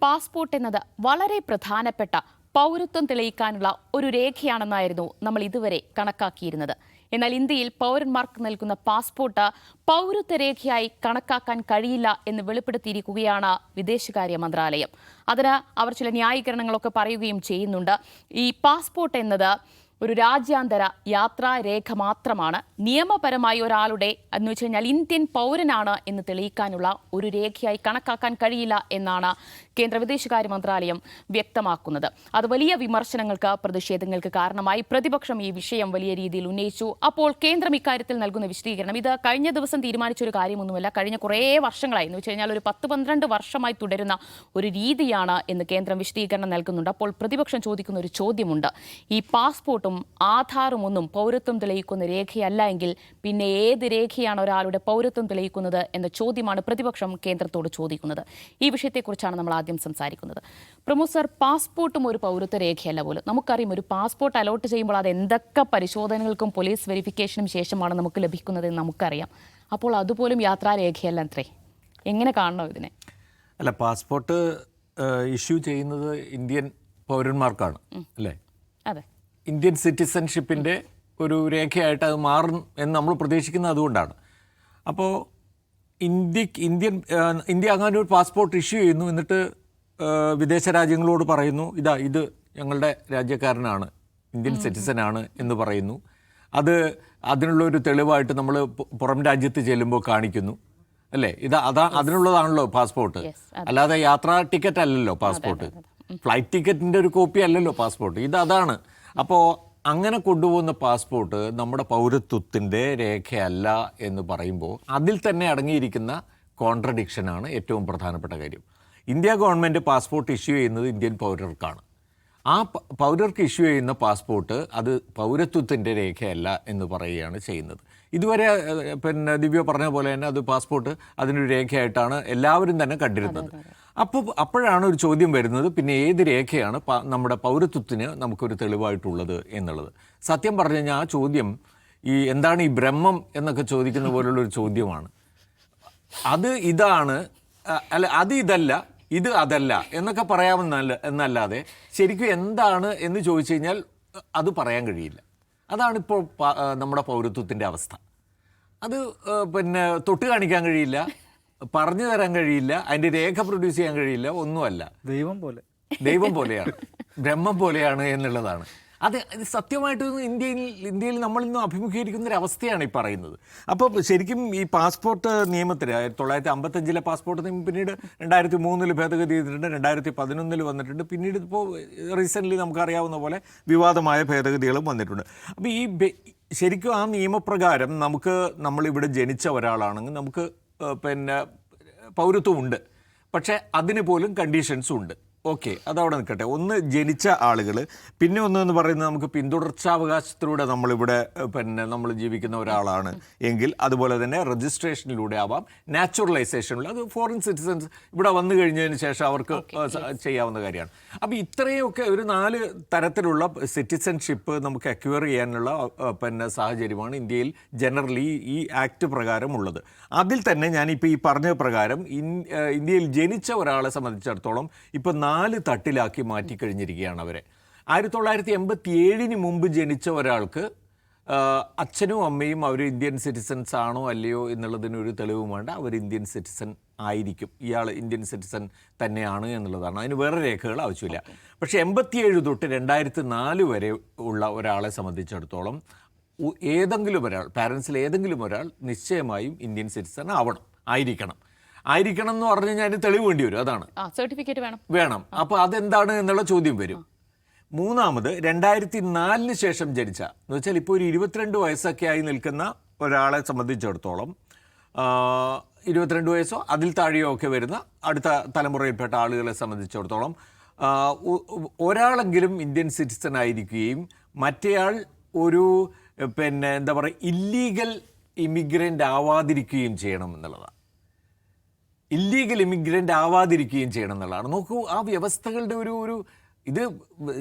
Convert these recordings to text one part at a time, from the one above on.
Passport എന്നത് വളരെ പ്രധാനപ്പെട്ട പൗരത്വം തെളിയിക്കാനുള്ള ഒരു രേഖയാണെന്നായിരുന്നു നമ്മൾ ഇതുവരെ കണക്കാക്കിയിരുന്നത്. എന്നാൽ ഇന്ത്യയിൽ പൗരന്മാർക്ക് നൽകുന്ന പാസ്പോർട്ട് പൗരത്വ രേഖയായി കണക്കാക്കാൻ കഴിയില്ല എന്ന് വെളിപ്പെടുത്തിയിരിക്കുകയാണ് വിദേശകാര്യ മന്ത്രാലയം. അതിന് അവർ ചില ന്യായീകരണങ്ങളൊക്കെ പറയുകയും ചെയ്യുന്നുണ്ട്. ഈ പാസ്പോർട്ട് എന്നത് ഒരു രാജ്യാന്തര യാത്രാരേഖ മാത്രമാണ്. നിയമപരമായി ഒരാളുടെ എന്ന് വെച്ച് കഴിഞ്ഞാൽ ഇന്ത്യൻ പൗരനാണ് എന്ന് തെളിയിക്കാനുള്ള ഒരു രേഖയായി കണക്കാക്കാൻ കഴിയില്ല എന്നാണ് കേന്ദ്ര വിദേശകാര്യ മന്ത്രാലയം വ്യക്തമാക്കുന്നത്. അത് വലിയ വിമർശനങ്ങൾക്ക്, പ്രതിഷേധങ്ങൾക്ക് കാരണമായി. പ്രതിപക്ഷം ഈ വിഷയം വലിയ രീതിയിൽ ഉന്നയിച്ചു. അപ്പോൾ കേന്ദ്രം ഇക്കാര്യത്തിൽ നൽകുന്ന വിശദീകരണം, ഇത് കഴിഞ്ഞ ദിവസം തീരുമാനിച്ച ഒരു കാര്യമൊന്നുമല്ല, കഴിഞ്ഞ കുറേ വർഷങ്ങളായി, എന്ന് വെച്ച് കഴിഞ്ഞാൽ ഒരു 10-12 വർഷമായി തുടരുന്ന ഒരു രീതിയാണ് എന്ന് കേന്ദ്രം വിശദീകരണം നൽകുന്നുണ്ട്. അപ്പോൾ പ്രതിപക്ഷം ചോദിക്കുന്ന ഒരു ചോദ്യമുണ്ട്, ഈ പാസ്പോർട്ടും ആധാറും ഒന്നും പൗരത്വം തെളിയിക്കുന്ന രേഖയല്ല എങ്കിൽ പിന്നെ ഏത് രേഖയാണ് ഒരാളുടെ പൗരത്വം തെളിയിക്കുന്നത് എന്ന ചോദ്യമാണ് പ്രതിപക്ഷം കേന്ദ്രത്തോട് ചോദിക്കുന്നത്. ഈ വിഷയത്തെക്കുറിച്ചാണ് നമ്മൾ ആദ്യം സംസാരിക്കുന്നത്. പ്രമോദ് സർ, പാസ്പോർട്ടും ഒരു പൗരത്വ രേഖയല്ല പോലും. നമുക്കറിയാം, ഒരു പാസ്പോർട്ട് അലോട്ട് ചെയ്യുമ്പോൾ അത് എന്തൊക്കെ പരിശോധനകൾക്കും പോലീസ് വെരിഫിക്കേഷനും ശേഷമാണ് നമുക്ക് ലഭിക്കുന്നതെന്ന് നമുക്കറിയാം. അപ്പോൾ അതുപോലും യാത്രാരേഖയല്ല അത്രേ. എങ്ങനെ കാണണം ഇതിനെ? അല്ല, പാസ്പോർട്ട് ഇഷ്യൂ ചെയ്യുന്നത് ഇന്ത്യൻ പൗരന്മാർക്കാണ് അല്ലേ? അതെ. ഇന്ത്യൻ സിറ്റിസൺഷിപ്പിൻ്റെ ഒരു രേഖയായിട്ട് അത് മാറും എന്ന് നമ്മൾ പ്രതീക്ഷിക്കുന്നത് അതുകൊണ്ടാണ്. അപ്പോൾ ഇന്ത്യ അങ്ങനെ ഒരു പാസ്പോർട്ട് ഇഷ്യൂ ചെയ്യുന്നു, എന്നിട്ട് വിദേശ രാജ്യങ്ങളോട് പറയുന്നു, ഇത് ഞങ്ങളുടെ രാജ്യക്കാരനാണ്, ഇന്ത്യൻ സിറ്റിസനാണ് എന്ന് പറയുന്നു. അതിനുള്ളൊരു തെളിവായിട്ട് നമ്മൾ പുറം രാജ്യത്ത് ചെല്ലുമ്പോൾ കാണിക്കുന്നു അല്ലേ? അതിനുള്ളതാണല്ലോ പാസ്പോർട്ട്, അല്ലാതെ യാത്രാ ടിക്കറ്റ് അല്ലല്ലോ പാസ്പോർട്ട്. ഫ്ലൈറ്റ് ടിക്കറ്റിൻ്റെ ഒരു കോപ്പി അല്ലല്ലോ പാസ്പോർട്ട്. അതാണ്. അപ്പോൾ അങ്ങനെ കൊണ്ടുപോകുന്ന പാസ്പോർട്ട് നമ്മുടെ പൗരത്വത്തിൻ്റെ രേഖയല്ല എന്ന് പറയുമ്പോൾ അതിൽ തന്നെ അടങ്ങിയിരിക്കുന്ന കോൺട്രഡിക്ഷനാണ് ഏറ്റവും പ്രധാനപ്പെട്ട കാര്യം. ഇന്ത്യ ഗവൺമെൻറ് പാസ്പോർട്ട് ഇഷ്യൂ ചെയ്യുന്നത് ഇന്ത്യൻ പൗരർക്കാണ്. ആ പൗരർക്ക് ഇഷ്യൂ ചെയ്യുന്ന പാസ്പോർട്ട് അത് പൗരത്വത്തിൻ്റെ രേഖയല്ല എന്ന് പറയുകയാണ് ചെയ്യുന്നത്. ഇതുവരെ ദിവ്യ പറഞ്ഞ പോലെ തന്നെ അത് പാസ്പോർട്ട് അതിനൊരു രേഖയായിട്ടാണ് എല്ലാവരും തന്നെ കണ്ടിരുന്നത്. അപ്പോഴാണ് ഒരു ചോദ്യം വരുന്നത്, പിന്നെ ഏത് രേഖയാണ് നമ്മുടെ പൗരത്വത്തിന് നമുക്കൊരു തെളിവായിട്ടുള്ളത് എന്നുള്ളത്. സത്യം പറഞ്ഞു കഴിഞ്ഞാൽ ആ ചോദ്യം എന്താണ് ഈ ബ്രഹ്മം എന്നൊക്കെ ചോദിക്കുന്ന പോലുള്ളൊരു ചോദ്യമാണ്. ഇതാണ് ഇതല്ല, ഇത് അതല്ല എന്നൊക്കെ എന്നല്ലാതെ ശരിക്കും എന്താണ് എന്ന് ചോദിച്ചു കഴിഞ്ഞാൽ അത് പറയാൻ കഴിയില്ല. അതാണിപ്പോൾ നമ്മുടെ പൗരത്വത്തിൻ്റെ അവസ്ഥ. അത് തൊട്ട് കാണിക്കാൻ കഴിയില്ല, പറഞ്ഞു തരാൻ കഴിയില്ല, അതിൻ്റെ രേഖ പ്രൊഡ്യൂസ് ചെയ്യാൻ കഴിയില്ല, ഒന്നുമല്ല. ദൈവം പോലെയാണ്, ബ്രഹ്മം പോലെയാണ് എന്നുള്ളതാണ്. അത് സത്യമായിട്ട് ഇന്ത്യയിൽ നമ്മളിന്ന് അഭിമുഖീകരിക്കുന്ന ഒരു അവസ്ഥയാണ് ഈ പറയുന്നത്. അപ്പോൾ ശരിക്കും ഈ പാസ്പോർട്ട് നിയമത്തിന് 1955 പാസ്പോർട്ട് നിയമം പിന്നീട് 2003 ഭേദഗതി ചെയ്തിട്ടുണ്ട്, 2011 വന്നിട്ടുണ്ട്, പിന്നീട് ഇപ്പോൾ റീസെൻ്റ്ലി നമുക്കറിയാവുന്ന പോലെ വിവാദമായ ഭേദഗതികളും വന്നിട്ടുണ്ട്. അപ്പോൾ ശരിക്കും ആ നിയമപ്രകാരം നമ്മളിവിടെ ജനിച്ച ഒരാളാണെങ്കിൽ നമുക്ക് പൗരത്വമുണ്ട്. പക്ഷേ അതിന് പോലും കണ്ടീഷൻസും ഉണ്ട്. ഓക്കെ, അതവിടെ നിൽക്കട്ടെ. ഒന്ന് ജനിച്ച ആളുകൾ, പിന്നെ എന്ന് പറയുന്നത് നമുക്ക് പിന്തുടർച്ചാവകാശത്തിലൂടെ നമ്മളിവിടെ നമ്മൾ ജീവിക്കുന്ന ഒരാളാണ് എങ്കിൽ അതുപോലെ തന്നെ രജിസ്ട്രേഷനിലൂടെ ആവാം, നാച്ചുറലൈസേഷനിലൂടെ, അത് ഫോറിൻ സിറ്റിസൺസ് ഇവിടെ വന്നു കഴിഞ്ഞതിന് ശേഷം അവർക്ക് ചെയ്യാവുന്ന കാര്യമാണ്. അപ്പോൾ ഇത്രയൊക്കെ ഒരു 4 തരത്തിലുള്ള സിറ്റിസൺഷിപ്പ് നമുക്ക് അക്വയർ ചെയ്യാനുള്ള സാഹചര്യമാണ് ഇന്ത്യയിൽ ജനറലി ഈ ആക്ട് പ്രകാരം ഉള്ളത്. അതിൽ തന്നെ ഞാനിപ്പോൾ ഈ പറഞ്ഞ പ്രകാരം ഇന്ത്യയിൽ ജനിച്ച ഒരാളെ സംബന്ധിച്ചിടത്തോളം ഇപ്പോൾ 4 തട്ടിലാക്കി മാറ്റിക്കഴിഞ്ഞിരിക്കുകയാണ് അവരെ. 1987 മുമ്പ് ജനിച്ച ഒരാൾക്ക് അച്ഛനും അമ്മയും അവർ ഇന്ത്യൻ സിറ്റിസൺസ് ആണോ അല്ലയോ എന്നുള്ളതിനൊരു തെളിവും വേണ്ട, അവർ ഇന്ത്യൻ സിറ്റിസൺ ആയിരിക്കും, ഇയാൾ ഇന്ത്യൻ സിറ്റിസൺ തന്നെയാണ് എന്നുള്ളതാണ്. അതിന് വേറെ രേഖകൾ ആവശ്യമില്ല. പക്ഷേ 87 തൊട്ട് 2004 വരെ ഉള്ള ഒരാളെ സംബന്ധിച്ചിടത്തോളം ഏതെങ്കിലും ഒരാൾ, പാരൻസിൽ ഏതെങ്കിലും ഒരാൾ നിശ്ചയമായും ഇന്ത്യൻ സിറ്റിസൺ ആയിരിക്കണം എന്ന് പറഞ്ഞു കഴിഞ്ഞാൽ അതിന് തെളിവ് വേണ്ടി വരും. അതാണ്, സർട്ടിഫിക്കറ്റ് വേണം. അപ്പോൾ അതെന്താണ് എന്നുള്ള ചോദ്യം വരും. മൂന്നാമത് 2004 ശേഷം ജനിച്ച, എന്ന് വെച്ചാൽ ഇപ്പോൾ ഒരു 22 വയസ്സൊക്കെ ആയി നിൽക്കുന്ന ഒരാളെ സംബന്ധിച്ചിടത്തോളം, 22 വയസ്സോ അതിൽ താഴെയോ ഒക്കെ വരുന്ന അടുത്ത തലമുറയിൽപ്പെട്ട ആളുകളെ സംബന്ധിച്ചിടത്തോളം ഒരാളെങ്കിലും ഇന്ത്യൻ സിറ്റിസൺ ആയിരിക്കുകയും മറ്റേയാൾ ഒരു എന്താ പറയുക ഇല്ലീഗൽ ഇമിഗ്രൻ്റ് ആവാതിരിക്കുകയും ചെയ്യണം എന്നുള്ളതാണ്. ഇല്ലീഗൽ ഇമിഗ്രൻ്റ് ആവാതിരിക്കുകയും ചെയ്യണം എന്നുള്ളതാണ്. നോക്കൂ, ആ വ്യവസ്ഥകളുടെ ഒരു ഇത്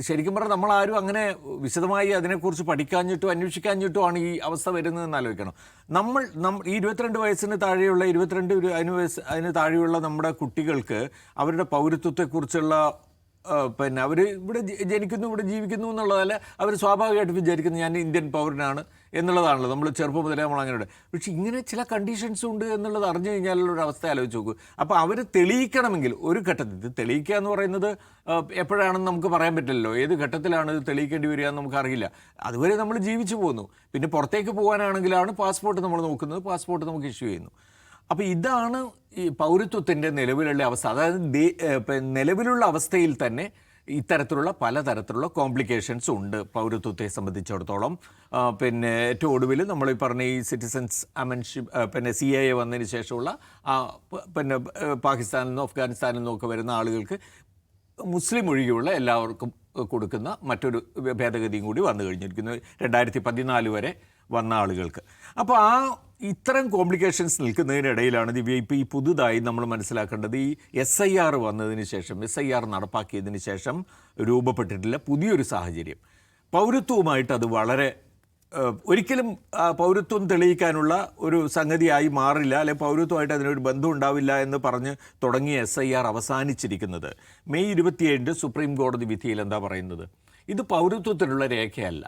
ശരിക്കും പറഞ്ഞാൽ നമ്മളാരും അങ്ങനെ വിശദമായി അതിനെക്കുറിച്ച് പഠിക്കാഞ്ഞിട്ടോ അന്വേഷിക്കാഞ്ഞിട്ടോ ആണ് ഈ അവസ്ഥ വരുന്നതെന്ന് ആലോചിക്കണം. നമ്മൾ ഈ 22 വയസ്സിന് താഴെയുള്ള അതിന് താഴെയുള്ള നമ്മുടെ കുട്ടികൾക്ക് അവരുടെ പൗരത്വത്തെക്കുറിച്ചുള്ള പിന്നെ അവർ ഇവിടെ ജനിക്കുന്നു, ഇവിടെ ജീവിക്കുന്നു എന്നുള്ളതല്ല, അവർ സ്വാഭാവികമായിട്ട് വിചാരിക്കുന്നത് ഞാൻ ഇന്ത്യൻ പൗരനാണ് എന്നുള്ളതാണല്ലോ. നമ്മൾ ചെറുപ്പം മുതലേ നമ്മൾ അങ്ങനെയുണ്ട്. പക്ഷേ ഇങ്ങനെ ചില കണ്ടീഷൻസ് ഉണ്ട് എന്നുള്ളത് അറിഞ്ഞു കഴിഞ്ഞാലുള്ള ഒരു അവസ്ഥ ആലോചിച്ച് നോക്കൂ. അപ്പോൾ അവർ തെളിയിക്കണമെങ്കിൽ ഒരു ഘട്ടത്തിൽ തെളിയിക്കുക എന്ന് പറയുന്നത് എപ്പോഴാണെന്ന് നമുക്ക് പറയാൻ പറ്റില്ലല്ലോ. ഏത് ഘട്ടത്തിലാണ് ഇത് തെളിയിക്കേണ്ടി വരിക എന്ന് നമുക്കറിയില്ല. അതുവരെ നമ്മൾ ജീവിച്ചു പോകുന്നു. പിന്നെ പുറത്തേക്ക് പോകാനാണെങ്കിലാണ് പാസ്പോർട്ട് നമ്മൾ നോക്കുന്നത്, പാസ്പോർട്ട് നമുക്ക് ഇഷ്യൂ ചെയ്യുന്നു. അപ്പോൾ ഇതാണ് ഈ പൗരത്വത്തിൻ്റെ നിലവിലുള്ള അവസ്ഥ. അതായത് നിലവിലുള്ള അവസ്ഥയിൽ തന്നെ ഇത്തരത്തിലുള്ള പലതരത്തിലുള്ള കോംപ്ലിക്കേഷൻസ് ഉണ്ട് പൗരത്വത്തെ സംബന്ധിച്ചിടത്തോളം. പിന്നെ ഏറ്റവും ഒടുവിൽ നമ്മൾ ഈ പറഞ്ഞ ഈ സിറ്റിസൺസ് അമൻഷിപ്പ് പിന്നെ CAA വന്നതിന് ശേഷമുള്ള പിന്നെ പാകിസ്ഥാനിൽ നിന്നും അഫ്ഗാനിസ്ഥാനിൽ നിന്നൊക്കെ വരുന്ന ആളുകൾക്ക് മുസ്ലിം ഒഴികെയുള്ള എല്ലാവർക്കും കൊടുക്കുന്ന മറ്റൊരു ഭേദഗതിയും കൂടി വന്നു കഴിഞ്ഞിരിക്കുന്നു 2014 വരെ വന്ന ആളുകൾക്ക്. അപ്പോൾ ഇത്തരം കോംപ്ലിക്കേഷൻസ് നിൽക്കുന്നതിനിടയിലാണ് ഇപ്പോൾ ഈ പുതുതായി നമ്മൾ മനസ്സിലാക്കേണ്ടത് ഈ SIR വന്നതിന് ശേഷം, SIR നടപ്പാക്കിയതിന് ശേഷം രൂപപ്പെട്ടിട്ടുള്ള പുതിയൊരു സാഹചര്യം. പൗരത്വവുമായിട്ട് അത് വളരെ ഒരിക്കലും പൗരത്വം തെളിയിക്കാനുള്ള ഒരു സംഗതിയായി മാറില്ല, അല്ലെങ്കിൽ പൗരത്വമായിട്ട് അതിനൊരു ബന്ധം ഉണ്ടാവില്ല എന്ന് പറഞ്ഞ് തുടങ്ങിയ SIR അവസാനിച്ചിരിക്കുന്നത് മെയ് 27 സുപ്രീം കോടതി വിധിയിൽ എന്താ പറയുന്നത്? ഇത് പൗരത്വത്തിനുള്ള രേഖയല്ല,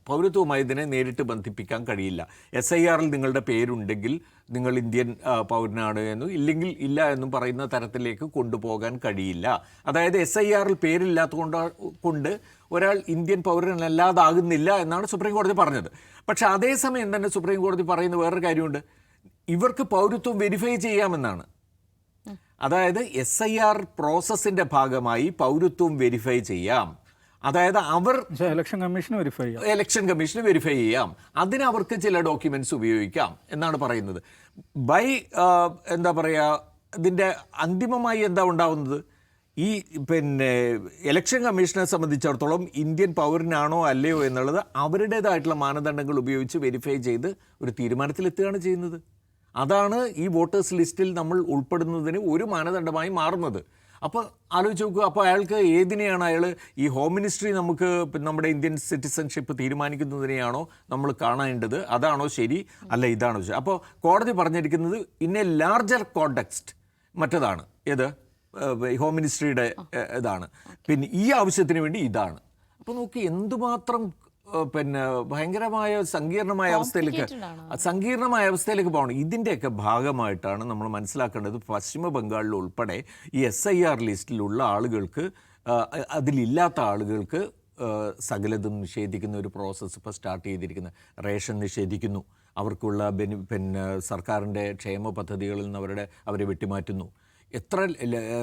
പൗരത്വവുമായി ഇതിനെ നേരിട്ട് ബന്ധിപ്പിക്കാൻ കഴിയില്ല. SIRൽ നിങ്ങളുടെ പേരുണ്ടെങ്കിൽ നിങ്ങൾ ഇന്ത്യൻ പൗരനാണ് എന്നും ഇല്ലെങ്കിൽ ഇല്ല എന്നും പറയുന്ന തരത്തിലേക്ക് കൊണ്ടുപോകാൻ കഴിയില്ല. അതായത് SIRൽ പേരില്ലാത്തതുകൊണ്ട് ഒരാൾ ഇന്ത്യൻ പൗരനല്ലാതാകുന്നില്ല എന്നാണ് സുപ്രീം കോടതി പറഞ്ഞത്. പക്ഷേ അതേസമയം തന്നെ സുപ്രീം കോടതി പറയുന്ന വേറൊരു കാര്യമുണ്ട്, ഇവർക്ക് പൗരത്വം വെരിഫൈ ചെയ്യാമെന്നാണ്. അതായത് SIR പ്രോസസ്സിൻ്റെ ഭാഗമായി പൗരത്വം വെരിഫൈ ചെയ്യാം. അതായത് ഇലക്ഷൻ കമ്മീഷന് വെരിഫൈ ചെയ്യാം, അതിന് അവർക്ക് ചില ഡോക്യുമെന്റ്സ് ഉപയോഗിക്കാം എന്നാണ് പറയുന്നത്. എന്താ പറയുക, ഇതിൻ്റെ അന്തിമമായി എന്താ ഉണ്ടാവുന്നത്? ഈ പിന്നെ ഇലക്ഷൻ കമ്മീഷനെ സംബന്ധിച്ചിടത്തോളം ഇന്ത്യൻ പൗരനാണോ അല്ലയോ എന്നുള്ളത് അവരുടേതായിട്ടുള്ള മാനദണ്ഡങ്ങൾ ഉപയോഗിച്ച് വെരിഫൈ ചെയ്ത് ഒരു തീരുമാനത്തിലെത്തുകയാണ് ചെയ്യുന്നത്. അതാണ് ഈ വോട്ടേഴ്സ് ലിസ്റ്റിൽ നമ്മൾ ഉൾപ്പെടുന്നതിന് ഒരു മാനദണ്ഡമായി മാറുന്നത്. അപ്പോൾ ആലോചിച്ച് നോക്കുക, അപ്പോൾ അയാൾക്ക് ഏതിനെയാണ് ഈ ഹോം മിനിസ്ട്രി നമുക്ക് നമ്മുടെ ഇന്ത്യൻ സിറ്റിസൺഷിപ്പ് തീരുമാനിക്കുന്നതിനെയാണോ നമ്മൾ കാണേണ്ടത്? അതാണോ ശരി, അല്ല ഇതാണോ ശരി? അപ്പോൾ കോടതി പറഞ്ഞിരിക്കുന്നത് ഇൻ എ ലാർജർ കോണ്ടെക്സ്റ്റ് മറ്റതാണ്, ഏത് ഹോം മിനിസ്ട്രിയുടെ ഇതാണ്, പിന്നെ ഈ ആവശ്യത്തിന് വേണ്ടി ഇതാണ്. അപ്പോൾ നോക്കി എന്തുമാത്രം പിന്നെ ഭയങ്കരമായ സങ്കീർണമായ അവസ്ഥയിലേക്ക് പോകണം. ഇതിൻ്റെയൊക്കെ ഭാഗമായിട്ടാണ് നമ്മൾ മനസ്സിലാക്കേണ്ടത് പശ്ചിമ ബംഗാളിൽ ഉൾപ്പെടെ ഈ SIR ലിസ്റ്റിലുള്ള ആളുകൾക്ക്, അതിലില്ലാത്ത ആളുകൾക്ക് സകലതും നിഷേധിക്കുന്ന ഒരു പ്രോസസ്സ് ഇപ്പോൾ സ്റ്റാർട്ട് ചെയ്തിരിക്കുന്നത്. റേഷൻ നിഷേധിക്കുന്നു, അവർക്കുള്ള പിന്നെ സർക്കാരിൻ്റെ ക്ഷേമ പദ്ധതികളിൽ നിന്ന് അവരെ വെട്ടിമാറ്റുന്നു. എത്ര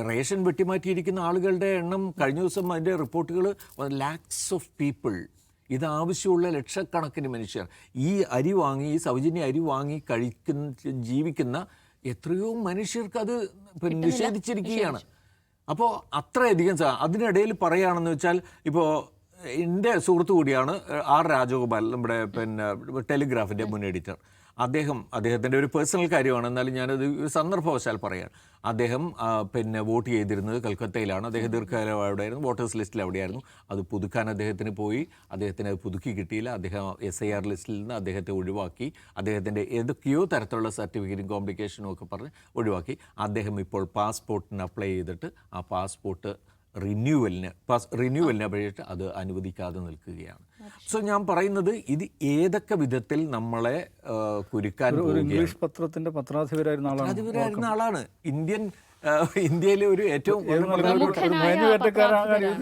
റേഷൻ വെട്ടിമാറ്റിയിരിക്കുന്ന ആളുകളുടെ എണ്ണം കഴിഞ്ഞ ദിവസം അതിൻ്റെ റിപ്പോർട്ടുകൾ ലാക്സ് ഓഫ് പീപ്പിൾ, ഇതാവശ്യമുള്ള ലക്ഷക്കണക്കിന് മനുഷ്യർ ഈ സൗജന്യ അരി വാങ്ങി ജീവിക്കുന്ന എത്രയോ മനുഷ്യർക്ക് അത് നിഷേധിച്ചിരിക്കുകയാണ്. അപ്പോൾ അത്രയധികം അതിനിടയിൽ പറയുകയാണെന്ന് വെച്ചാൽ, ഇപ്പോൾ എൻ്റെ സുഹൃത്തു കൂടിയാണ് R രാജഗോപാൽ, നമ്മുടെ പിന്നെ ടെലിഗ്രാഫിൻ്റെ മുൻ എഡിറ്റർ. അദ്ദേഹത്തിൻ്റെ ഒരു പേഴ്സണൽ കാര്യമാണ്, എന്നാലും ഞാനത് സന്ദർഭവശാൽ പറയാം. അദ്ദേഹം പിന്നെ വോട്ട് ചെയ്തിരുന്നത് കൽക്കത്തയിലാണ്. അദ്ദേഹം ദീർഘകാലം അവിടെയായിരുന്നു, വോട്ടേഴ്സ് ലിസ്റ്റിൽ അവിടെയായിരുന്നു. അത് പുതുക്കാൻ അദ്ദേഹത്തിന് പോയി, അദ്ദേഹത്തിന് അത് പുതുക്കി കിട്ടിയില്ല. അദ്ദേഹം SIR ലിസ്റ്റിൽ നിന്ന് അദ്ദേഹത്തെ ഒഴിവാക്കി. അദ്ദേഹത്തിൻ്റെ ഏതൊക്കെയോ തരത്തിലുള്ള സർട്ടിഫിക്കറ്റും കോംപ്ലിക്കേഷനും ഒക്കെ പറഞ്ഞ് ഒഴിവാക്കി. അദ്ദേഹം ഇപ്പോൾ പാസ്പോർട്ടിന് അപ്ലൈ ചെയ്തിട്ട് ആ പാസ്പോർട്ട് റിന്യൂവലിനെ അപേക്ഷിച്ച് അത് അനുവദിക്കാതെ നിൽക്കുകയാണ്. സോ ഞാൻ പറയുന്നത് ഏതൊക്കെ വിധത്തിൽ നമ്മളെ കുരുക്കാൻ, ഇംഗ്ലീഷ് പത്രത്തിന്റെ പത്രാധിപരായിരുന്ന ആളാണ്. ഇന്ത്യയിലെ ഒരു ഏറ്റവും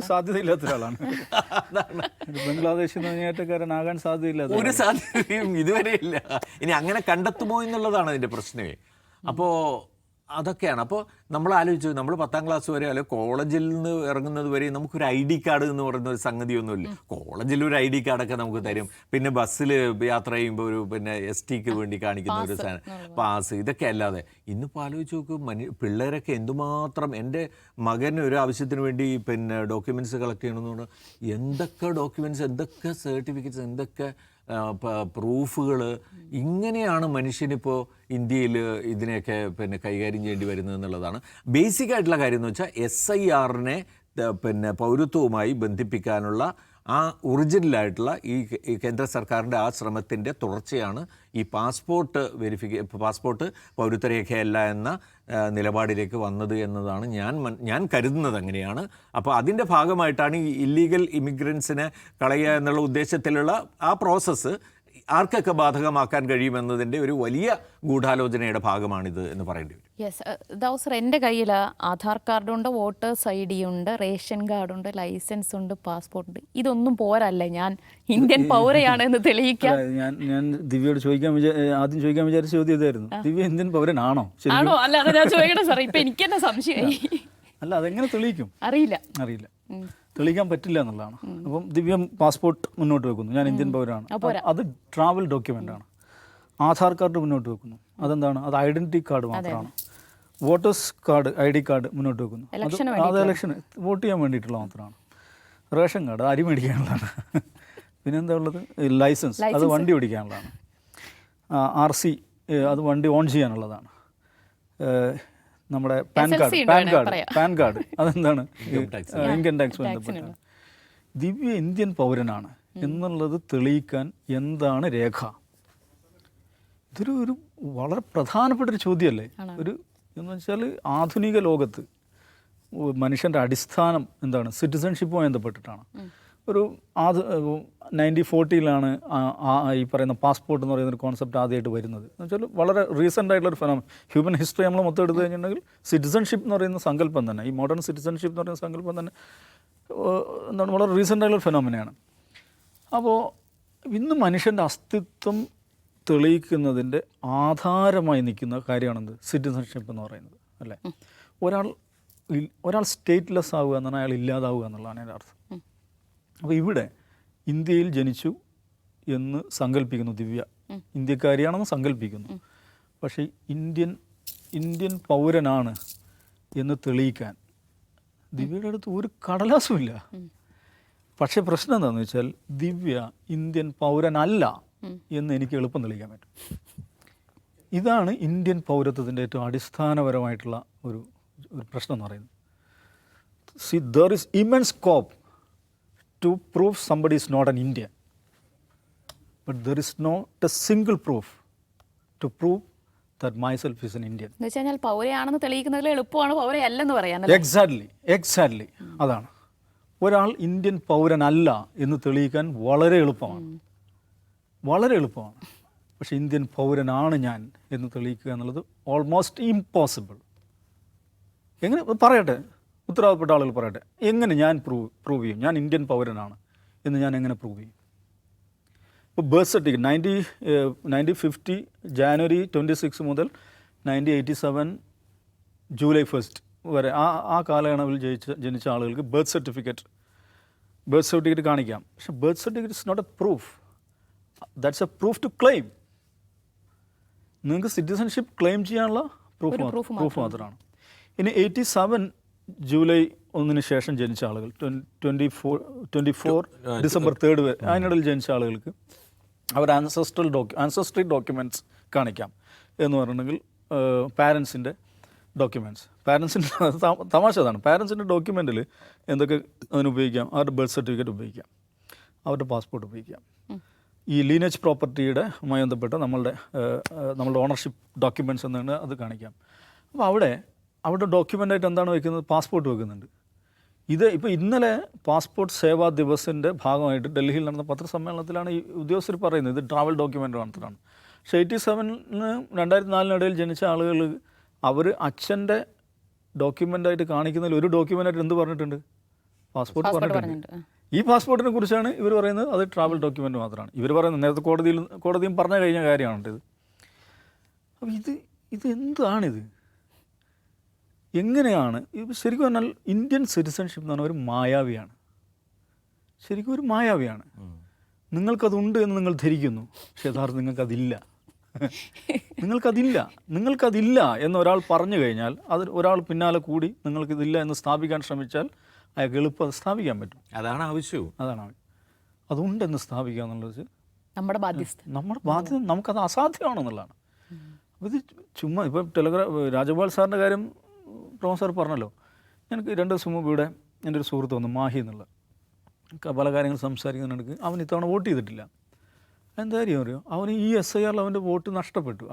സാധ്യതയില്ലാത്ത ഒരാളാണ്. ബംഗ്ലാദേശിൽ നുഴഞ്ഞുകയറ്റക്കാരനാകാൻ സാധ്യതയില്ലാത്ത ഒരു സാധ്യതയും ഇതുവരെ ഇല്ല. ഇനി അങ്ങനെ കണ്ടെത്തുമോ എന്നുള്ളതാണ് അതിൻ്റെ പ്രശ്നമേ. അപ്പോൾ അതൊക്കെയാണ്. അപ്പോൾ നമ്മൾ ആലോചിച്ചു, നമ്മൾ 10ാം ക്ലാസ് വരെ അല്ലെങ്കിൽ കോളേജിൽ നിന്ന് ഇറങ്ങുന്നത് വരെ നമുക്കൊരു ID കാർഡ് എന്ന് പറയുന്ന ഒരു സംഗതിയൊന്നുമില്ല. കോളേജിൽ ഒരു ID കാർഡൊക്കെ നമുക്ക് തരും. പിന്നെ ബസ്സിൽ യാത്ര ചെയ്യുമ്പോൾ ഒരു പിന്നെ STക്ക് വേണ്ടി കാണിക്കുന്ന ഒരു പാസ്, ഇതൊക്കെ അല്ലാതെ ഇന്നിപ്പോൾ ആലോചിച്ച് നോക്കും, പിള്ളേരൊക്കെ എന്തുമാത്രം. എൻ്റെ മകന് ഒരു ആവശ്യത്തിന് വേണ്ടി പിന്നെ ഡോക്യുമെൻറ്റ്സ് കളക്ട് ചെയ്യണമെന്ന് പറഞ്ഞാൽ എന്തൊക്കെ ഡോക്യുമെൻറ്റ്സ്, എന്തൊക്കെ സർട്ടിഫിക്കറ്റ്സ്, എന്തൊക്കെ പ്രൂഫുകൾ. ഇങ്ങനെയാണ് മനുഷ്യനിപ്പോൾ ഇന്ത്യയിൽ ഇതിനെയൊക്കെ പിന്നെ കൈകാര്യം ചെയ്യേണ്ടി വരുന്നത് എന്നുള്ളതാണ് ബേസിക് ആയിട്ടുള്ള കാര്യം. എന്ന് വെച്ചാൽ SIRനെ പിന്നെ പൗരത്വവുമായി ബന്ധിപ്പിക്കാനുള്ള ആ ഒറിജിനലായിട്ടുള്ള ഈ കേന്ദ്ര സർക്കാരിൻ്റെ ആ ശ്രമത്തിൻ്റെ തുടർച്ചയാണ് ഈ പാസ്പോർട്ട് പൗരത്വരേഖയല്ല എന്ന നിലപാടിലേക്ക് വന്നത് എന്നതാണ് ഞാൻ കരുതുന്നത് അങ്ങനെയാണ്. അപ്പോൾ അതിൻ്റെ ഭാഗമായിട്ടാണ് ഈ ഇല്ലീഗൽ ഇമിഗ്രൻസിനെ കളയുക എന്നുള്ള ഉദ്ദേശത്തിലുള്ള ആ പ്രോസസ്സ് ആർക്കൊക്കെ ബാധകമാക്കാൻ കഴിയുമെന്നതിൻ്റെ ഒരു വലിയ ഗൂഢാലോചനയുടെ ഭാഗമാണിത് എന്ന് പറയേണ്ടി വരും. യെസ് ദൗസർ, എൻ്റെ കയ്യിൽ ആധാർ കാർഡുണ്ട്, വോട്ടേഴ്സ് ID ഉണ്ട്, റേഷൻ കാർഡുണ്ട്, ലൈസൻസ് ഉണ്ട്, പാസ്പോർട്ട് ഉണ്ട്. ഇതൊന്നും പോരല്ലേ ഞാൻ ഇന്ത്യൻ പൗരയാണ് എന്ന് തെളിയിക്കാൻ? ഞാൻ ദിവ്യയോട് ആദ്യം ചോദിക്കാൻ വിചാരിച്ച ചോദ്യം ഇതായിരുന്നു, ദിവ്യ ഇന്ത്യൻ പൗരനാണോ? ആണോ? അല്ല, അത് ഞാൻ ചോദിക്കണം സാർ, ഇപ്പൊ എനിക്ക് തന്നെ സംശയമായി. അല്ല, അതെങ്ങനെ തെളിയിക്കും? അറിയില്ല. തെളിയിക്കാൻ പറ്റില്ല എന്നുള്ളതാണ്. അപ്പം ദിവ്യ പാസ്പോർട്ട് മുന്നോട്ട് വെക്കുന്നു, ഞാൻ ഇന്ത്യൻ പൗരനാണ്. അത് ട്രാവൽ ഡോക്യുമെൻ്റ് ആണ്. ആധാർ കാർഡ് മുന്നോട്ട് വെക്കുന്നു, അതെന്താണ്? അത് ഐഡൻറ്റിറ്റി കാർഡ് മാത്രമാണ്. വോട്ടേഴ്സ് കാർഡ്, ID കാർഡ് മുന്നോട്ട് വെക്കുന്നു, അത് ഇലക്ഷൻ വോട്ട് ചെയ്യാൻ വേണ്ടിയിട്ടുള്ള മാത്രമാണ്. റേഷൻ കാർഡ് അരി മേടിക്കാനുള്ളതാണ്. പിന്നെന്താ ഉള്ളത്? ലൈസൻസ്, അത് വണ്ടി ഓടിക്കാനുള്ളതാണ്. RC, അത് വണ്ടി ഓൺ ചെയ്യാനുള്ളതാണ്. നമ്മുടെ പാൻ കാർഡ് അതെന്താണ്? ഇൻകം ടാക്സ് ബന്ധപ്പെട്ടാണ്. ദിവ്യ ഇന്ത്യൻ പൗരനാണ് എന്നുള്ളത് തെളിയിക്കാൻ എന്താണ് രേഖ? ഇതൊരു വളരെ പ്രധാനപ്പെട്ടൊരു ചോദ്യമല്ലേ? എന്ന് വെച്ചാൽ ആധുനിക ലോകത്ത് മനുഷ്യൻ്റെ അടിസ്ഥാനം എന്താണ്? സിറ്റിസൺഷിപ്പുമായി ബന്ധപ്പെട്ടിട്ടാണ്. ഒരു 1940 ഈ പറയുന്ന പാസ്പോർട്ട് എന്ന് പറയുന്നൊരു കോൺസെപ്റ്റ് ആദ്യമായിട്ട് വരുന്നത്. എന്ന് വെച്ചാൽ വളരെ റീസെൻ്റ് ആയിട്ടുള്ളൊരു ഫെനോമിനൻ. ഹ്യൂമൻ ഹിസ്റ്ററി നമ്മൾ മൊത്തം എടുത്തു കഴിഞ്ഞിട്ടുണ്ടെങ്കിൽ സിറ്റിസൺഷിപ്പ് എന്ന് പറയുന്ന സങ്കല്പം തന്നെ, ഈ മോഡേൺ സിറ്റിസൺഷിപ്പ് എന്ന് പറയുന്ന സങ്കല്പം തന്നെ എന്താണ് വളരെ റീസെൻ്റ് ആയിട്ടുള്ള ഫെനോമിനയാണ്. അപ്പോൾ ഇന്ന് മനുഷ്യൻ്റെ അസ്തിത്വം തെളിയിക്കുന്നതിൻ്റെ ആധാരമായി നിൽക്കുന്ന കാര്യമാണെന്ത്? സിറ്റിസൺഷിപ്പ് എന്ന് പറയുന്നത്, അല്ലേ? ഒരാൾ സ്റ്റേറ്റ്ലെസ് ആവുക എന്നാണ്, അയാൾ ഇല്ലാതാവുക എന്നുള്ളതാണ് എൻ്റെ അർത്ഥം. അപ്പോൾ ഇവിടെ ഇന്ത്യയിൽ ജനിച്ചു എന്ന് സങ്കല്പിക്കുന്നു ദിവ്യ, ഇന്ത്യക്കാരിയാണെന്ന് സങ്കല്പിക്കുന്നു. പക്ഷേ ഇന്ത്യൻ പൗരനാണ് എന്ന് തെളിയിക്കാൻ ദിവ്യയുടെ അടുത്ത് ഒരു കടലാസുമില്ല. പക്ഷേ പ്രശ്നം എന്താണെന്ന് വെച്ചാൽ ദിവ്യ ഇന്ത്യൻ പൗരനല്ല എന്ന് എനിക്ക് എളുപ്പം തെളിയിക്കാൻ പറ്റും. ഇതാണ് ഇന്ത്യൻ പൗരത്വത്തിൻ്റെ ഏറ്റവും അടിസ്ഥാനപരമായിട്ടുള്ള ഒരു പ്രശ്നം എന്ന് പറയുന്നത്. there is immense scope to prove somebody is not an Indian, but there is not a single proof to prove that myself is an Indian. എന്ന് വെച്ചാൽ പൗരയാണെന്ന് തെളിയിക്കുന്നതിൽ എളുപ്പമാണ് പൗരയല്ലെന്ന് പറയാൻ. എക്സാക്ട്ലി അതാണ്. ഒരാൾ ഇന്ത്യൻ പൗരനല്ല എന്ന് തെളിയിക്കാൻ വളരെ എളുപ്പമാണ്. പക്ഷേ ഇന്ത്യൻ പൗരനാണ് ഞാൻ എന്ന് തെളിയിക്കുക എന്നുള്ളത് ഓൾമോസ്റ്റ് ഇമ്പോസിബിൾ. എങ്ങനെ പറയട്ടെ, ഉത്തരവാദപ്പെട്ട ആളുകൾ പറയട്ടെ, എങ്ങനെ ഞാൻ പ്രൂവ് ചെയ്യും ഞാൻ ഇന്ത്യൻ പൗരനാണ് എന്ന്? ഞാൻ എങ്ങനെ പ്രൂവ് ചെയ്യും? ഇപ്പോൾ ബർത്ത് സർട്ടിഫിക്കറ്റ് 1950 ജാനുവരി 26 മുതൽ 1987 ജൂലൈ 1 വരെ ആ കാലയളവിൽ ജനിച്ച ആളുകൾക്ക് ബർത്ത് സർട്ടിഫിക്കറ്റ് കാണിക്കാം. പക്ഷേ birth certificate is not a proof, that's a proof to claim. നിങ്ങൾക്ക് സിറ്റിസൺഷിപ്പ് ക്ലെയിം ചെയ്യാനുള്ള പ്രൂഫ് മാത്രമാണ്. ഇനി 87 ജൂലൈ 1 ശേഷം ജനിച്ച ആളുകൾ, 24 ഡിസംബർ 3 വരെ അതിനിടയിൽ ജനിച്ച ആളുകൾക്ക് അവർ ആൻസസ്ട്രി ഡോക്യുമെൻറ്റ്സ് കാണിക്കാം എന്ന് പറഞ്ഞിട്ടുണ്ടെങ്കിൽ പാരൻസിൻ്റെ ഡോക്യുമെൻറ്റ്സ്. തമാശ അതാണ്, പാരൻസിൻ്റെ ഡോക്യുമെൻറ്റിൽ എന്തൊക്കെ അതിന് ഉപയോഗിക്കാം? അവരുടെ ബർത്ത് സർട്ടിഫിക്കറ്റ് ഉപയോഗിക്കാം, അവരുടെ പാസ്പോർട്ട് ഉപയോഗിക്കാം, ഈ ലീനേജ് പ്രോപ്പർട്ടിയുടെ ബന്ധപ്പെട്ട നമ്മളുടെ ഓണർഷിപ്പ് ഡോക്യുമെൻറ്റ്സ് എന്നാണ് അത് കാണിക്കാം. അപ്പോൾ അവിടെ ഡോക്യുമെൻ്റായിട്ട് എന്താണ് വയ്ക്കുന്നത്? പാസ്പോർട്ട് വെക്കുന്നുണ്ട്. ഇപ്പോൾ ഇന്നലെ പാസ്പോർട്ട് സേവാ ദിവസിൻ്റെ ഭാഗമായിട്ട് ഡൽഹിയിൽ നടന്ന പത്രസമ്മേളനത്തിലാണ് ഈ ഉദ്യോഗസ്ഥർ പറയുന്നത് ഇത് ട്രാവൽ ഡോക്യുമെൻ്റ് മാത്രമാണ്. പക്ഷേ 2004 ജനിച്ച ആളുകൾ അവർ അച്ഛൻ്റെ ഡോക്യുമെൻ്റായിട്ട് കാണിക്കുന്നതിൽ ഒരു ഡോക്യുമെൻ്റായിട്ട് എന്ത് പറഞ്ഞിട്ടുണ്ട്? പാസ്പോർട്ട് പറഞ്ഞിട്ടുണ്ട്. ഈ പാസ്പോർട്ടിനെ കുറിച്ചാണ് ഇവർ പറയുന്നത് അത് ട്രാവൽ ഡോക്യുമെൻ്റ് മാത്രമാണ്. ഇവർ പറയുന്നത് നേരത്തെ കോടതിയും പറഞ്ഞു കഴിഞ്ഞ കാര്യമാണ് ഇത്. അപ്പോൾ ഇത് എന്താണിത്? എങ്ങനെയാണ് ശരിക്കും പറഞ്ഞാൽ ഇന്ത്യൻ സിറ്റിസൺഷിപ്പ് എന്ന് പറഞ്ഞാൽ ഒരു മായാവിയാണ്, ശരിക്കും ഒരു മായാവിയാണ്. നിങ്ങൾക്കതുണ്ട് എന്ന് നിങ്ങൾ ധരിക്കുന്നു, പക്ഷെ യഥാർത്ഥം നിങ്ങൾക്കതില്ല എന്ന് ഒരാൾ പറഞ്ഞു കഴിഞ്ഞാൽ ഒരാൾ പിന്നാലെ കൂടി നിങ്ങൾക്കിതില്ല എന്ന് സ്ഥാപിക്കാൻ ശ്രമിച്ചാൽ അയാൾക്ക് എളുപ്പം അത് സ്ഥാപിക്കാൻ പറ്റും. അതാണ് ആവശ്യവും. അതുണ്ടെന്ന് സ്ഥാപിക്കുക എന്നുള്ളത് നമ്മുടെ ബാധ്യത. നമുക്കത് അസാധ്യമാണെന്നുള്ളതാണ്. അപ്പോൾ ഇത് ചുമ്മാ ഇപ്പോൾ രാജഗോപാൽ സാറിൻ്റെ കാര്യം പ്രൊഫസർ പറഞ്ഞല്ലോ. എനിക്ക് 2 ദിവസം മുമ്പ് ഇവിടെ എൻ്റെ ഒരു സുഹൃത്ത് വന്നു, മാഹി എന്നുള്ള, പല കാര്യങ്ങൾ സംസാരിക്കുന്നിടയ്ക്ക് അവൻ ഇത്തവണ വോട്ട് ചെയ്തിട്ടില്ല. എന്താ കാര്യം അറിയോ? അവന് ഈ SIR അവൻ്റെ വോട്ട് നഷ്ടപ്പെട്ടു.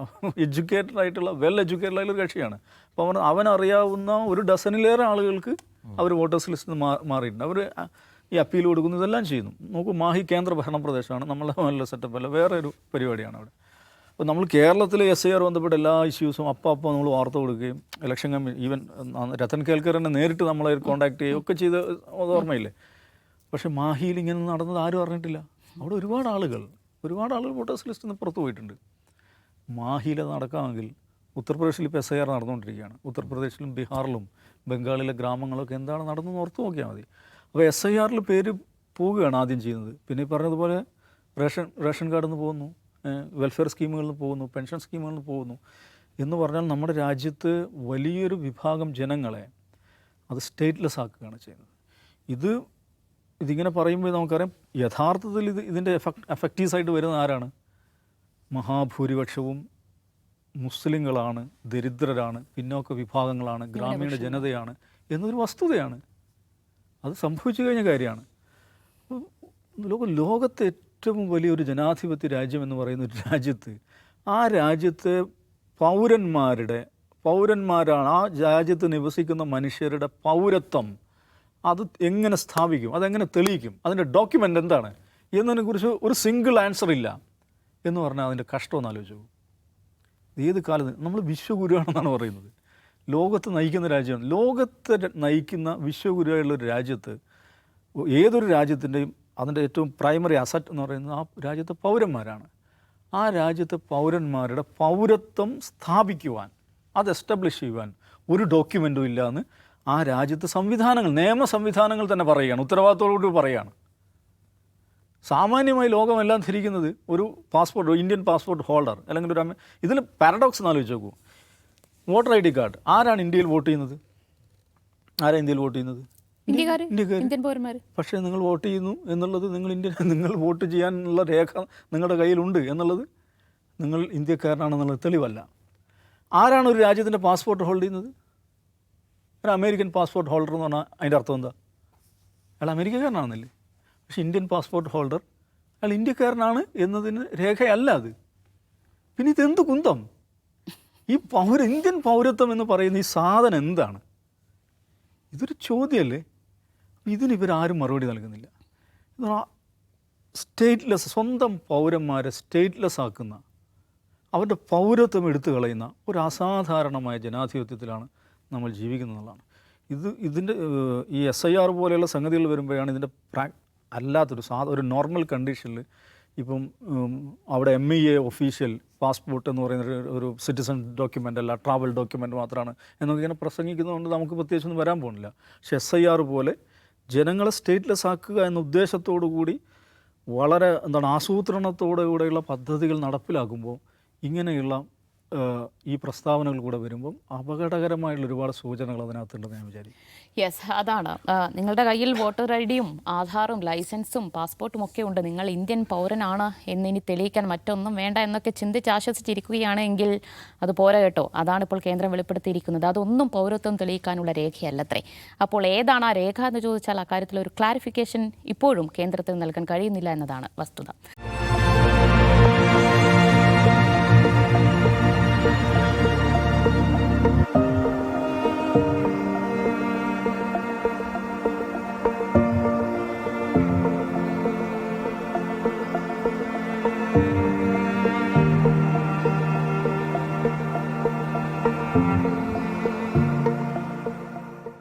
എഡ്യൂക്കേറ്റഡ് ആയിട്ടുള്ള വെൽ എഡ്യൂക്കേറ്റഡ് ആയിട്ടുള്ള കക്ഷിയാണ്. അപ്പോൾ അവനറിയാവുന്ന ഒരു ഡസനിലേറെ ആളുകൾക്ക് അവർ വോട്ടേഴ്സ് ലിസ്റ്റിൽ നിന്ന് മാറിയിട്ടുണ്ട്. അവർ ഈ അപ്പീൽ കൊടുക്കുന്നു, ഇതെല്ലാം ചെയ്യുന്നു. നോക്കൂ, മാഹി കേന്ദ്ര ഭരണ പ്രദേശമാണ്, നമ്മളെ നല്ല സെറ്റപ്പ് അല്ല, വേറെ ഒരു പരിപാടിയാണ് അവിടെ. അപ്പോൾ നമ്മൾ കേരളത്തിലെ SIR ബന്ധപ്പെട്ട എല്ലാ ഇഷ്യൂസും അപ്പം നമ്മൾ വാർത്ത കൊടുക്കുകയും ഇലക്ഷൻ കമ്മീഷൻ, ഈവൻ രത്തൻ കേൽക്കറിനെ നേരിട്ട് നമ്മളെ കോൺടാക്ട് ചെയ്യുകയും ഒക്കെ ചെയ്ത് ഓർമ്മയില്ലേ? പക്ഷേ മാഹിയിൽ ഇങ്ങനെ നടന്നത് ആരും അറിഞ്ഞിട്ടില്ല. അവിടെ ഒരുപാട് ആളുകൾ വോട്ടേഴ്സ് ലിസ്റ്റിൽ നിന്ന് പുറത്തു പോയിട്ടുണ്ട്. മാഹിയിൽ നടക്കാമെങ്കിൽ ഉത്തർപ്രദേശിൽ ഇപ്പോൾ SIR നടന്നുകൊണ്ടിരിക്കുകയാണ്. ഉത്തർപ്രദേശിലും ബീഹാറിലും ബംഗാളിലെ ഗ്രാമങ്ങളൊക്കെ എന്താണ് നടന്നതെന്ന് ഓർത്ത് നോക്കിയാൽ മതി. അപ്പോൾ SIRൽ പേര് പോവുകയാണ് ആദ്യം ചെയ്യുന്നത്. പിന്നെ ഈ പറഞ്ഞതുപോലെ റേഷൻ കാർഡിൽ നിന്ന് പോകുന്നു, വെൽഫെയർ സ്കീമുകളിൽ നിന്ന് പോകുന്നു, പെൻഷൻ സ്കീമുകളിൽ നിന്ന് പോകുന്നു. എന്ന് പറഞ്ഞാൽ നമ്മുടെ രാജ്യത്ത് വലിയൊരു വിഭാഗം ജനങ്ങളെ അത് സ്റ്റേറ്റ്ലെസ് ആക്കുകയാണ് ചെയ്യുന്നത്. ഇതിങ്ങനെ പറയുമ്പോൾ നമുക്കറിയാം യഥാർത്ഥത്തിൽ ഇതിൻ്റെ എഫക്റ്റീവ്സായിട്ട് വരുന്ന ആരാണ്? മഹാഭൂരിപക്ഷവും മുസ്ലിങ്ങളാണ്, ദരിദ്രരാണ്, പിന്നോക്ക വിഭാഗങ്ങളാണ്, ഗ്രാമീണ ജനതയാണ് എന്നൊരു വസ്തുതയാണ്. അത് സംഭവിച്ചു കഴിഞ്ഞ കാര്യമാണ്. ലോകത്തെ ഏറ്റവും വലിയൊരു ജനാധിപത്യ രാജ്യം എന്ന് പറയുന്ന ഒരു രാജ്യത്ത്, ആ രാജ്യത്തെ പൗരന്മാരാണ്, ആ രാജ്യത്ത് നിവസിക്കുന്ന മനുഷ്യരുടെ പൗരത്വം അത് എങ്ങനെ സ്ഥാപിക്കും, അതെങ്ങനെ തെളിയിക്കും, അതിൻ്റെ ഡോക്യുമെൻ്റ് എന്താണ് എന്നതിനെക്കുറിച്ച് ഒരു സിംഗിൾ ആൻസർ ഇല്ല എന്ന് പറഞ്ഞാൽ അതിൻ്റെ കഷ്ടമെന്ന് ആലോചിച്ചു. ഏത് കാലത്ത് നമ്മൾ വിശ്വഗുരുവാണെന്നാണ് പറയുന്നത്. ലോകത്ത് നയിക്കുന്ന രാജ്യമാണ്. ലോകത്തെ നയിക്കുന്ന വിശ്വഗുരുവായുള്ളൊരു രാജ്യത്ത്, ഏതൊരു രാജ്യത്തിൻ്റെയും അതിൻ്റെ ഏറ്റവും പ്രൈമറി അസറ്റ് എന്ന് പറയുന്നത് ആ രാജ്യത്തെ പൗരന്മാരാണ്. ആ രാജ്യത്തെ പൗരന്മാരുടെ പൗരത്വം സ്ഥാപിക്കുവാൻ, അത് എസ്റ്റാബ്ലിഷ് ചെയ്യുവാൻ ഒരു ഡോക്യുമെൻറ്റും ഇല്ല എന്ന് ആ രാജ്യത്തെ സംവിധാനങ്ങൾ, നിയമ സംവിധാനങ്ങൾ തന്നെ പറയുകയാണ്, ഉത്തരവാദിത്തോടുകൂടി പറയുകയാണ്. സാമാന്യമായി ലോകമെല്ലാം ധരിക്കുന്നത് ഒരു പാസ്പോർട്ട്, ഇന്ത്യൻ പാസ്പോർട്ട് ഹോൾഡർ അല്ലെങ്കിൽ ഇതിൽ പാരഡോക്സ് എന്ന് ആലോചിച്ച് നോക്കൂ. വോട്ടർ ID കാർഡ്, ആരാണ് ഇന്ത്യയിൽ വോട്ട് ചെയ്യുന്നത്? ഇന്ത്യൻ പൗരന്മാർ. പക്ഷേ നിങ്ങൾ വോട്ട് ചെയ്യുന്നു എന്നുള്ളത്, നിങ്ങൾ വോട്ട് ചെയ്യാനുള്ള രേഖ നിങ്ങളുടെ കയ്യിലുണ്ട് എന്നുള്ളത് നിങ്ങൾ ഇന്ത്യക്കാരനാണെന്നുള്ളത് തെളിവല്ല. ആരാണ് ഒരു രാജ്യത്തിൻ്റെ പാസ്പോർട്ട് ഹോൾഡ് ചെയ്യുന്നത്? ഒരു അമേരിക്കൻ പാസ്പോർട്ട് ഹോൾഡർ എന്ന് പറഞ്ഞാൽ അതിൻ്റെ അർത്ഥം എന്താ? അയാൾ അമേരിക്കക്കാരനാണെന്നല്ലേ. പക്ഷേ ഇന്ത്യൻ പാസ്പോർട്ട് ഹോൾഡർ അയാൾ ഇന്ത്യക്കാരനാണ് എന്നതിന് രേഖയല്ല അത്. പിന്നെ ഇതെന്ത് കുന്തം? ഈ ഇന്ത്യൻ പൗരത്വം എന്ന് പറയുന്ന ഈ സാധനം എന്താണ്? ഇതൊരു ചോദ്യമല്ലേ? ഇതിനിവരാരും മറുപടി നൽകുന്നില്ല. സ്റ്റേറ്റ്ലെസ്, സ്വന്തം പൗരന്മാരെ സ്റ്റേറ്റ്ലെസ് ആക്കുന്ന, അവരുടെ പൗരത്വം എടുത്തു കളയുന്ന ഒരു അസാധാരണമായ ജനാധിപത്യത്തിലാണ് നമ്മൾ ജീവിക്കുന്നതെന്നുള്ളതാണ്. ഇതിൻ്റെ ഈ SIR പോലെയുള്ള സംഗതികൾ വരുമ്പോഴാണ് ഇതിൻ്റെ ഒരു നോർമൽ കണ്ടീഷനിൽ ഇപ്പം അവിടെ MEA ഒഫീഷ്യൽ പാസ്പോർട്ട് എന്ന് പറയുന്ന ഒരു സിറ്റിസൺ ഡോക്യുമെൻ്റ് അല്ല, ട്രാവൽ ഡോക്യുമെൻ്റ് മാത്രമാണ് എന്നൊക്കെ ഇങ്ങനെ പ്രസംഗിക്കുന്നതുകൊണ്ട് നമുക്ക് പ്രത്യേകിച്ചൊന്നും വരാൻ പോകുന്നില്ല. പക്ഷേ SIR പോലെ ജനങ്ങളെ സ്റ്റേറ്റ്ലെസ് ആക്കുക എന്ന ഉദ്ദേശത്തോടു കൂടി വളരെ ആസൂത്രണത്തോടുകൂടെയുള്ള പദ്ധതികൾ നടപ്പിലാക്കുമ്പോൾ ഇങ്ങനെയുള്ള ഈ പ്രസ്താവനകൾ കൂടെ വരുമ്പം അപകടകരമായിട്ടുള്ള ഒരുപാട് സൂചനകൾ അതിനകത്തുണ്ടെന്ന് ഞാൻ വിചാരിക്കും. യെസ്, അതാണ്. നിങ്ങളുടെ കയ്യിൽ വോട്ടർ ID-യും ആധാറും ലൈസൻസും പാസ്പോർട്ടും ഒക്കെ ഉണ്ട്, നിങ്ങൾ ഇന്ത്യൻ പൗരനാണ് എന്നിനി തെളിയിക്കാൻ മറ്റൊന്നും വേണ്ട എന്നൊക്കെ ചിന്തിച്ച് ആശ്വസിച്ചിരിക്കുകയാണെങ്കിൽ അത് പോരാ കേട്ടോ. അതാണ് ഇപ്പോൾ കേന്ദ്രം വെളിപ്പെടുത്തിയിരിക്കുന്നത്. അതൊന്നും പൗരത്വം തെളിയിക്കാനുള്ള രേഖയല്ലത്രേ. അപ്പോൾ ഏതാണ് ആ രേഖ എന്ന് ചോദിച്ചാൽ അക്കാര്യത്തിൽ ഒരു ക്ലാരിഫിക്കേഷൻ ഇപ്പോഴും കേന്ദ്രത്തിന് നൽകാൻ കഴിയുന്നില്ല എന്നതാണ് വസ്തുത.